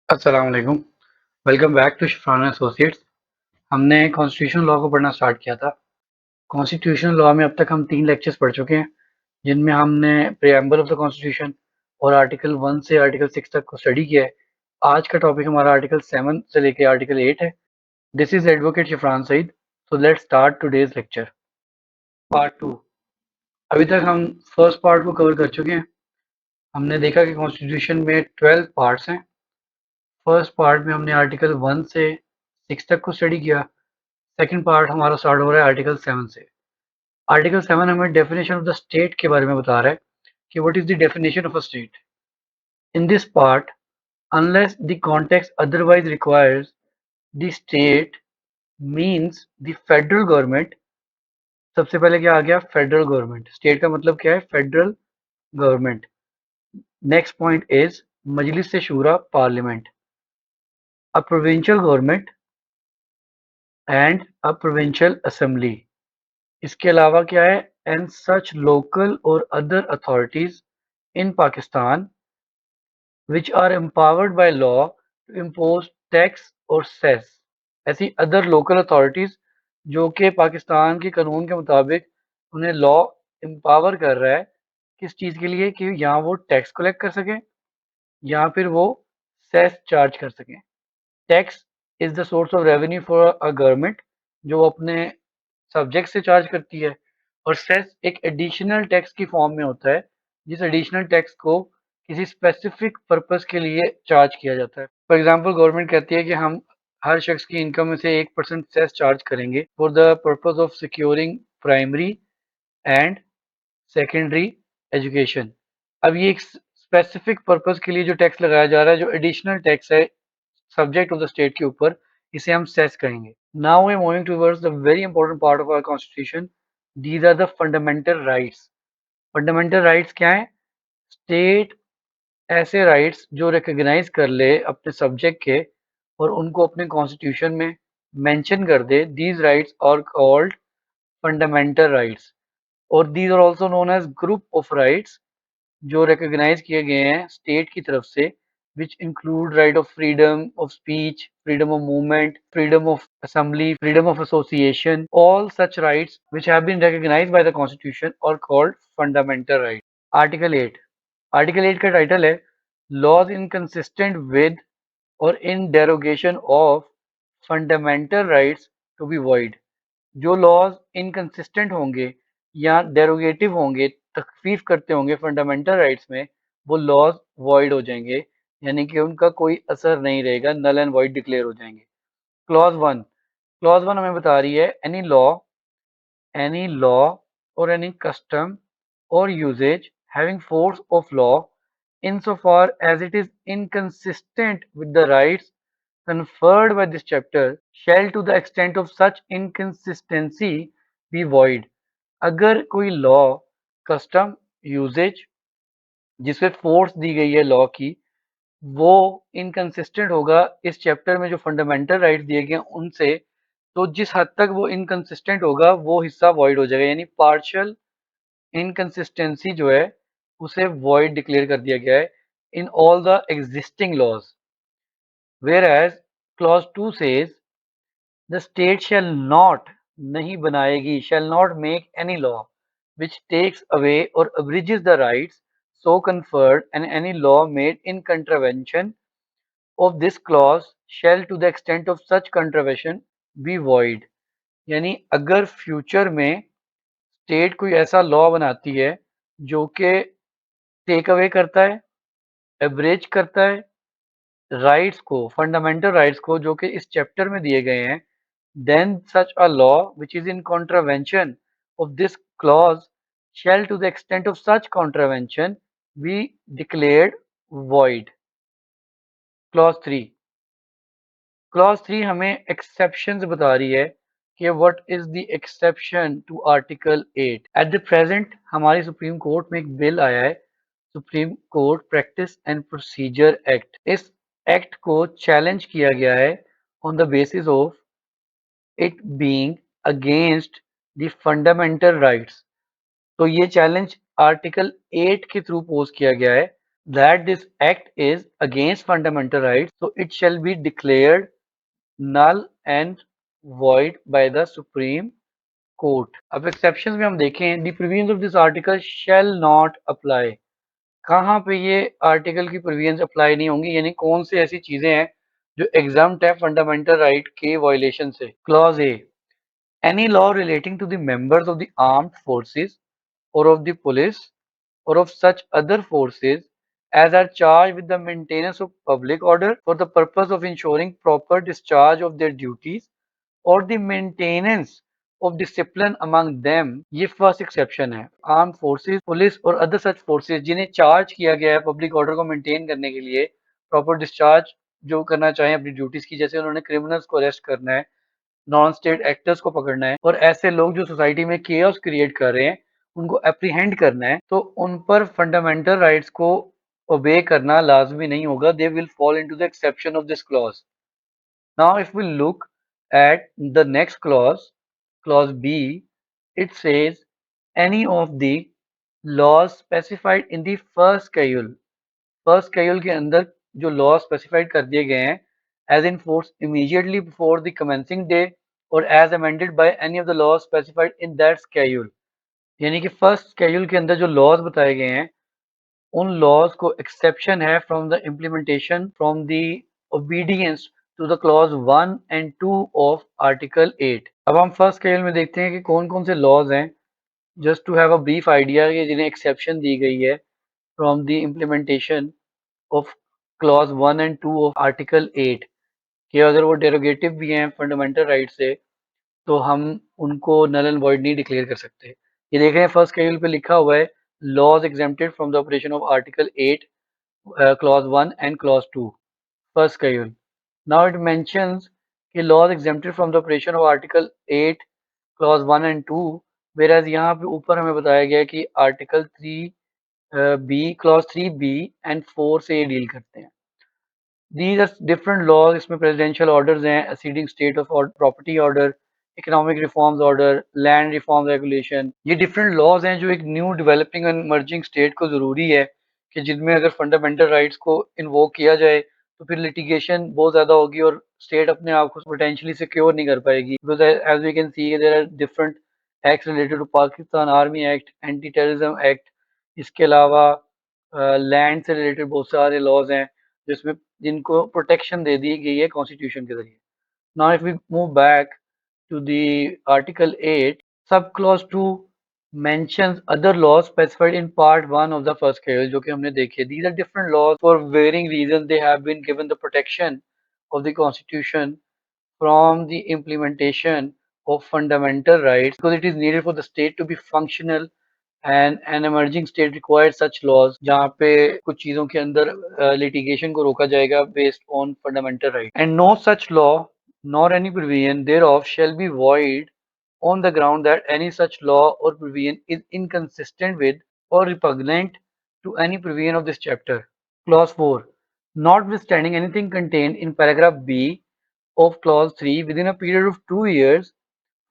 अस्सलाम वालेकुम। Welcome back to Shifan associates. हमने कॉन्स्टिट्यूशन लॉ को पढ़ना स्टार्ट किया था। कॉन्स्टिट्यूशन लॉ में अब तक हम 3 लेक्चर्स पढ़ चुके हैं, जिनमें हमने प्रिएम्बल ऑफ द कॉन्स्टिट्यूशन और आर्टिकल 1 से आर्टिकल 6 तक को स्टडी किया है। आज का टॉपिक हमारा आर्टिकल 7 से लेके आर्टिकल 8 है। This is advocate Shifran Saeed. So let's start today's lecture. Part 2। अभी तक हम फर्स्ट पार्ट को कवर कर चुके हैं। हमने देखा कि कॉन्स्टिट्यूशन में 12 पार्ट्स हैं। फर्स्ट पार्ट में हमने आर्टिकल 1 से 6 तक को स्टडी किया। सेकंड पार्ट हमारा स्टार्ट हो रहा है आर्टिकल 7 से। आर्टिकल 7 हमें डेफिनेशन ऑफ द स्टेट के बारे में बता रहा है कि what is the definition of a state. In this part, unless the context otherwise requires, the state means the federal government. सबसे पहले क्या आ गया? Federal government. स्टेट का मतलब क्या है? Federal government. Next point is Majlis से Shoora, parliament. A provincial government and a provincial assembly. इसके अलावा क्या है? एंड सच लोकल और other authorities in Pakistan which are empowered by law to impose tax और सेस। ऐसी अदर लोकल अथॉरिटीज जो कि पाकिस्तान के कानून के मुताबिक उन्हें लॉ एम्पावर कर रहा है किस चीज़ के लिए? कि यहाँ वो टैक्स कलेक्ट कर सकें या फिर वो सेस चार्ज कर सकें। Tax is the source of revenue for a government, जो वो अपने सब्जेक्ट से चार्ज करती है। और सेस एक एडिशनल टैक्स की फॉर्म में होता है, जिस एडिशनल टैक्स को किसी स्पेसिफिक पर्पस के लिए चार्ज किया जाता है। फॉर एग्जांपल, गवर्नमेंट कहती है कि हम हर शख्स की इनकम में से 1% सेस चार्ज करेंगे for the purpose of securing primary and secondary education. अब ये एक स्पेसिफिक पर्पस के लिए जो टैक्स लगाया जा रहा है, जो एडिशनल टैक्स है सब्जेक्ट ऑफ द स्टेट के ऊपर, इसे हम सेस कहेंगे। Now we are moving towards the very important part of our constitution. These are the fundamental rights. Fundamental rights क्या है? स्टेट ऐसे राइट्स जो रिकॉग्नाइज कर ले अपने सब्जेक्ट के और उनको अपने कॉन्स्टिट्यूशन में मेंशन कर दे। These rights are called fundamental rights, और these are also known as group of rights जो रिकॉग्नाइज किए गए हैं स्टेट की तरफ से, which include right of freedom of speech, freedom of movement, freedom of assembly, freedom of association. All such rights which have been recognized by the constitution are called fundamental rights. Article 8. Article 8 का title है laws inconsistent with or in derogation of fundamental rights to be void. जो laws inconsistent होंगे या डेरोगेटिव होंगे, तखफीफ करते होंगे fundamental rights में, वो लॉज वॉइड हो जाएंगे, यानी कि उनका कोई असर नहीं रहेगा, नल एंड वॉइड डिक्लेयर हो जाएंगे। क्लॉज 1। क्लॉज 1 हमें बता रही है एनी लॉ और any custom or usage having force of law insofar as it is inconsistent with the rights conferred by this chapter shall to the extent of such inconsistency be void। अगर कोई law, custom, usage जिसपे force दी गई है law की, वो inconsistent होगा इस chapter में जो फंडामेंटल राइट्स दिए गए हैं उनसे, तो जिस हद तक वो इनकंसिस्टेंट होगा वो हिस्सा वॉइड हो जाएगा, यानी पार्शियल इनकंसिस्टेंसी जो है उसे वॉइड डिक्लेयर कर दिया गया है in all the existing laws. Whereas clause 2 says the state shall not, नहीं बनाएगी, shall not make any law which takes away और abridges the rights so conferred, and any law made in contravention of this clause shall to the extent of such contravention be void। यानी अगर future में state कोई ऐसा law बनाती है जो कि टेक अवे करता है, एब्रेज करता है राइट्स को, फंडामेंटल राइट्स को जो कि इस चैप्टर में दिए गए हैं, then such a law which is in contravention of this clause shall to the extent of such contravention be declared void। clause 3। clause 3 हमें exceptions बता रही है कि what is the exception to article 8। at the present हमारी supreme court में एक bill आया है, supreme court practice and procedure act. इस एक्ट को चैलेंज किया गया है on the basis of it being against the fundamental rights. तो ये चैलेंज आर्टिकल 8 के थ्रू पोज किया गया है। that this act is against fundamental rights, so it shall be declared null and void by the Supreme Court. अब exception में हम देखें, the provisions of this article shall not apply. कहाँ पे ये आर्टिकल की प्रोविजंस अप्लाई नहीं होंगी, यानी कौन सी ऐसी चीजें हैं जो एग्जाम्प्ट है फंडामेंटल राइट के वायलेशन से। Clause A, any law relating to the members of the armed forces or of the police or of such other forces as are charged with the maintenance of public order for the purpose of ensuring proper discharge of their duties or the maintenance of discipline among them, ये first exception है। Arm forces, police और other such forces जिन्हें charge किया गया है public order को maintain करने के लिए, प्रॉपर डिस्चार्ज जो करना चाहें अपनी ड्यूटीज की, जैसे उन्होंने क्रिमिनल्स को अरेस्ट करना है, नॉन स्टेट एक्टर्स को पकड़ना है और ऐसे लोग जो सोसाइटी में केओस क्रिएट कर रहे हैं उनको अप्रीहेंड करना है, तो उन पर फंडामेंटल राइट्स को ओबे करना लाजमी नहीं होगा। They will fall into the exception of this clause. Now if we look at the next clause, clause B, it says any of the laws specified in the first schedule, first schedule के अंदर जो law specified कर दिए गए हैं as in force immediately before the commencing day और as amended by any of the law specified in that schedule, यानी कि फर्स्ट शेड्यूल के अंदर जो लॉज बताए गए हैं उन लॉज को एक्सेप्शन है from the implementation from the obedience to the clause 1 and 2 of article 8। अब हम फर्स्ट शेड्यूल में देखते हैं कि कौन कौन से लॉज हैं, just to have a brief idea कि जिन्हें एक्सेप्शन दी गई है from the implementation of clause 1 and 2 of article 8, कि अगर वो डेरोगेटिव भी हैं फंडामेंटल राइट से तो हम उनको नल एंड वॉइड नहीं डिक्लेयर कर सकते। ये देख रहे हैं फर्स्ट शेड्यूल पे लिखा हुआ है laws exempted from the operation of article 8 clause 1 and clause 2 first schedule. Now it mentions कि laws exempted from the operation of article 8 clause 1 and 2, whereas यहाँ पे ऊपर हमें बताया गया है कि article 3 B clause 3 B and 4 से ये डील करते हैं। These are different laws, इसमें presidential orders हैं, acceding state of property order, economic reforms order, land reform regulation, ये different laws हैं जो एक new developing and emerging state को ज़रूरी है कि जिनमें अगर fundamental rights को invoke किया जाए तो फिर litigation बहुत ज़्यादा होगी और state अपने आप को potentially secure नहीं कर पाएगी, because as we can see there are different acts related to Pakistan Army Act, Anti-Terrorism Act, इसके अलावा लैंड से रिलेटेड बहुत सारे लॉज हैं जिसमें जिनको प्रोटेक्शन दे दी गई है कॉन्स्टिट्यूशन के जरिए। Now if we move back to the article 8, sub clause 2 mentions other laws specified in part 1 of the first schedule, जो कि हमने देखे। These are different laws for varying reasons they have been given the protection of the constitution from the implementation of fundamental rights because it is needed for the state to be functional and an emerging state requires such laws जहाँ पे कुछ चीजों के अंदर litigation को रोका जाएगा based on fundamental right, and no such law nor any provision thereof shall be void on the ground that any such law or provision is inconsistent with or repugnant to any provision of this chapter. Clause 4. Notwithstanding anything contained in paragraph B of clause 3 within a period of 2 years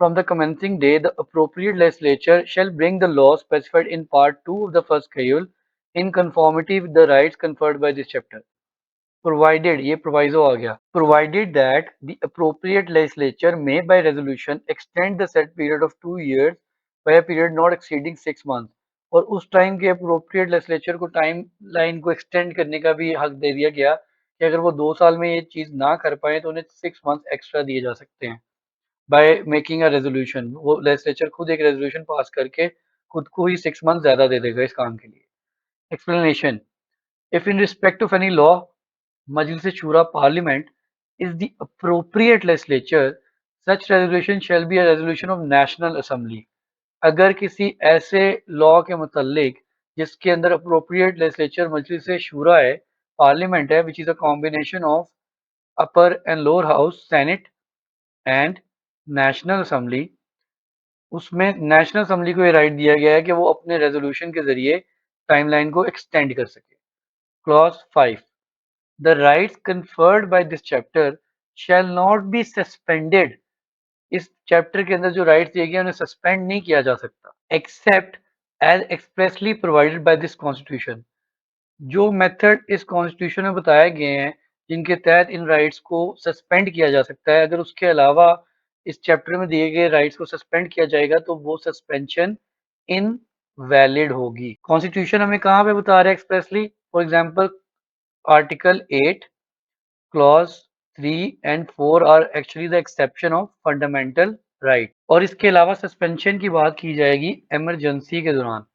from the commencing day, the appropriate legislature shall bring the law specified in part 2 of the first schedule in conformity with the rights conferred by this chapter. Provided, ये proviso आ गया, provided that the appropriate legislature may by resolution extend the said period of 2 years by a period not exceeding 6 months, और उस time के appropriate legislature को time line को extend करने का भी हक दे दिया गया कि अगर वो 2 साल में ये चीज ना कर पाए तो उन्हें 6 मंथ एक्स्ट्रा दिए जा सकते हैं बाय मेकिंग अ रेजोल्यूशन। वो लेजिस्लेचर खुद एक रेजोल्यूशन पास करके खुद को ही 6 मंथ ज्यादा दे देगा इस काम के लिए। Explanation, if in respect of any law Majlis Shura Parliament is the appropriate legislature, such resolution shall be a resolution of National Assembly। अगर किसी ऐसे लॉ के मुतल्लिक जिसके अंदर अप्रोप्रिएट लेजिस्लेचर मजलिस शूरा है, पार्लियामेंट है, which is a combination of upper and lower house, senate and national assembly, उसमें नेशनल असेंबली को ये राइट दिया गया है कि वो अपने रेजोल्यूशन के जरिए टाइमलाइन को एक्सटेंड कर सके। Clause 5, the rights conferred by this chapter shall not be suspended। इस चैप्टर के अंदर जो राइट्स दिए गए उन्हें सस्पेंड नहीं किया जा सकता, except as expressly provided by this constitution, जो मेथड इस कॉन्स्टिट्यूशन में बताए गए हैं जिनके तहत इन राइट्स को सस्पेंड किया जा सकता है, अगर उसके अलावा इस चैप्टर में दिए गए राइट्स को सस्पेंड किया जाएगा तो वो सस्पेंशन इनवैलिड होगी। कॉन्स्टिट्यूशन हमें कहाँ पे बता रहा है expressly? For example article 8 clause 3 and 4 are actually the exception of fundamental right. और इसके अलावा सस्पेंशन की बात की जाएगी इमरजेंसी के दौरान,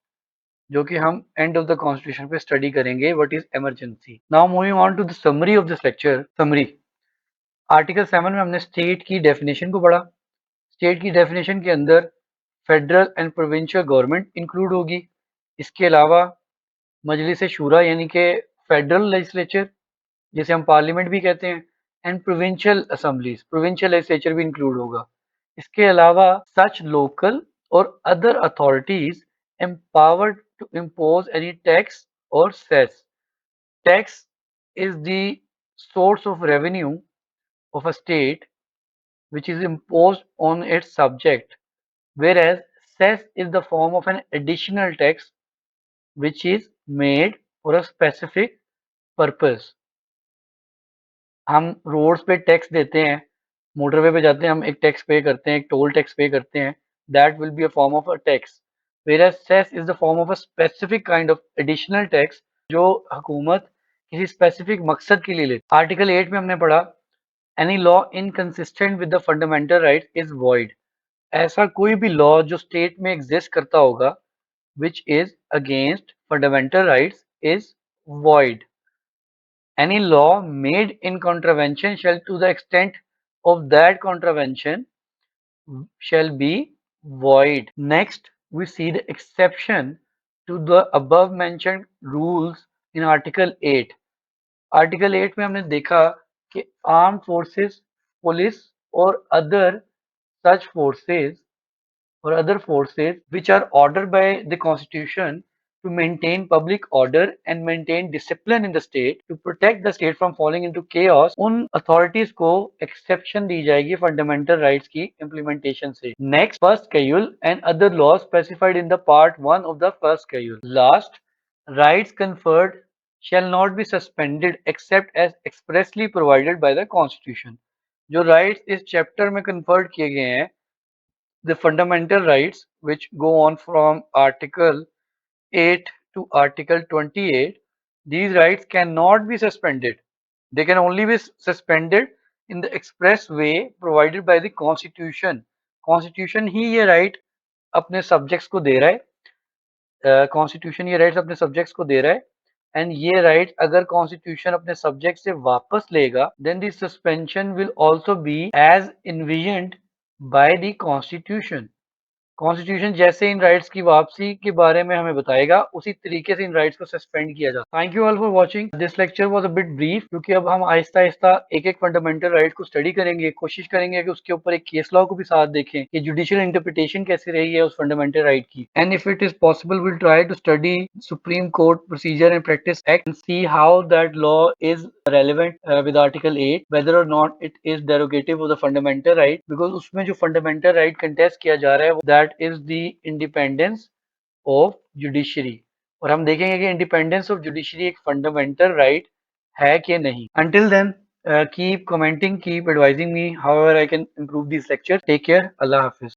जो कि हम एंड ऑफ द कॉन्स्टिट्यूशन पे स्टडी करेंगे what is emergency. Now moving on to the summary of this lecture. Summary, article 7 में हमने स्टेट की डेफिनेशन को पढ़ा। स्टेट की डेफिनेशन के अंदर federal and provincial government include होगी। इसके अलावा मजलिस शूरा यानी कि फेडरल लेजिस्लेचर जिसे हम पार्लियामेंट भी कहते हैं, and provincial assemblies, provincial legislature भी इंक्लूड होगा। इसके अलावा सच लोकल और other authorities empowered to impose any tax or cess. Tax is the source of revenue of a state which is imposed on its subject, whereas cess is the form of an additional tax which is made for a specific purpose. हम roads पे tax देते हैं, motorway पे जाते हैं, हम एक tax पे करते हैं, एक टोल टैक्स पे करते हैं, that will be a form of a tax, whereas cess is the form of a specific kind of additional tax जो हुकूमत किसी स्पेसिफिक मकसद के लिए लेती है। आर्टिकल 8 में हमने पढ़ा any law inconsistent with the fundamental right is void. ऐसा कोई भी लॉ जो स्टेट में एग्जिस्ट करता होगा which is against fundamental rights is void. Any law made in contravention shall, to the extent of that contravention, shall be void. Next, we see the exception to the above mentioned rules in Article 8. Article 8 में हमने देखा कि armed forces, police और other forces which are ordered by the constitution to maintain public order and maintain discipline in the state, to protect the state from falling into chaos, उन authorities को exception दी जाएगी fundamental rights की implementation से। Next, first schedule and other laws specified in the part 1 of the first schedule. Last, rights conferred shall not be suspended except as expressly provided by the constitution. जो rights इस chapter में conferred किए गए हैं, the fundamental rights which go on from Article 8 to Article 28, these rights cannot be suspended. They can only be suspended in the express way provided by the Constitution. Constitution ही ये right अपने subjects को दे रहा है, Constitution ये rights अपने subjects को दे रहा है, and ये right अगर Constitution अपने subject से वापस लेगा, then the suspension will also be as envisioned by the Constitution. Constitution जैसे इन राइट्स की वापसी के बारे में हमें बताएगा उसी तरीके से इन राइट्स को सस्पेंड किया जाता है। Thank you all for watching. This lecture was a bit brief क्योंकि अब हम आहिस्ता आहिस्ता एक एक फंडामेंटल राइट को स्टडी करेंगे, कोशिश करेंगे कि उसके ऊपर एक केस लॉ को भी साथ देखें कि जुडिशियल इंटरप्रिटेशन कैसे रही है उस फंडामेंटल राइट की, and if it is possible will try to study supreme court procedure and practice act and see how that law is relevant with Article 8, whether or not it is derogative of the fundamental right, because उसमें जो fundamental right contest किया जा रहा है that is the independence of judiciary, और हम देखेंगे कि independence of judiciary एक fundamental right है कि नहीं। Until then, keep commenting, keep advising me however I can improve these lectures. Take care. Allah Hafiz.